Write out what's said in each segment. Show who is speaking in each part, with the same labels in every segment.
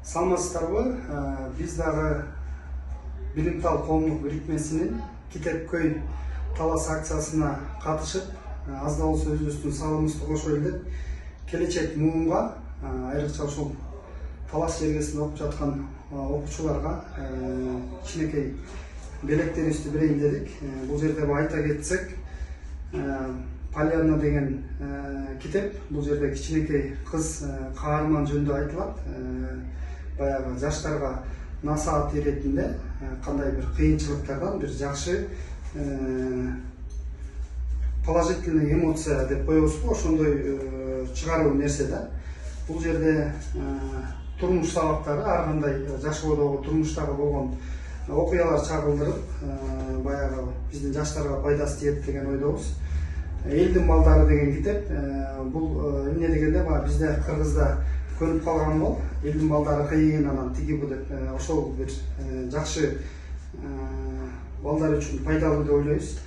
Speaker 1: Саламатсыздарбы? Биз дагы Билимтал коомдук бирикмесинин Китеп көй талас акциясына катышып, аз да болсо өзүбүздүн салымыбызды кошойлу деп, келечек муунга, айрыкча ушул талас жергесинде окуп жаткан окуучуларга кичинекей белектерибизди берейин дедик. Бул жерде айта кетсек, Поллианна деген китеп, бул жерде кичинекей кыз каарман жөнүндө айтылат. Баягы жаштарга насаат иретинде кандай бир кыйынчылыктардан бир жакшы положительный эмоция деп коебузбу, ошондой чыгаруу нерсе да. Бул жерде турмуш сабактары, ар кандай жашоодогу турмуштагы болгон окуялар чагылдырып, баягы биздин жаштарга пайдасы тиет деген ойдобуз. Элдин балдары деген китеп, бул эмне дегенде бизде Кыргызда көрүп калган бол, элдин балдары кыйын анан тиги бу деп, ошол бир жакшы балдар үчүн пайдалуу деп ойлойбуз.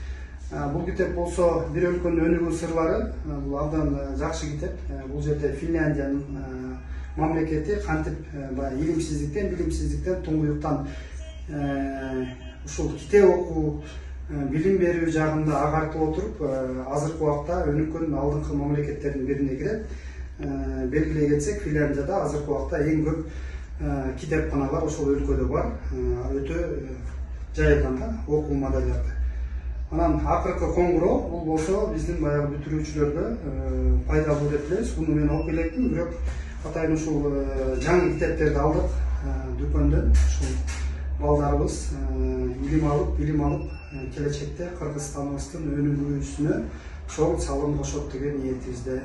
Speaker 1: Бул китеп болсо бир өлкөнүн өнүгүү сырлары, бул абдан жакшы китеп. Бул жерде Финляндиянын мамлекети кантип илимсиздиктен, билимсиздиктен, туңгуюктан ушул китеп окуу, билим берүү жагында агартып отуруп, азыркы убакта өнүккөн алдыңкы мамлекеттердин бирине кирет. Белгилей кетсек, Финляндияда азыркы убакта эң көп китепканалар ошол өлкөдө бар. Өтө жайылган да окуу модельдерди. Анан акыркы коңгуроо бул болсо биздин баягы бүтүрүүчүлөргө пайдалуу деп билебиз. Буну мен окуй электим, бирок атайын ушул жаңы китептерди алдык дүкөндөн. Ушул балдарыбыз билим алып, келечекте Кыргызстаныбыздын өнүгүүсүнө чоң салым кошот деген ниетибизде.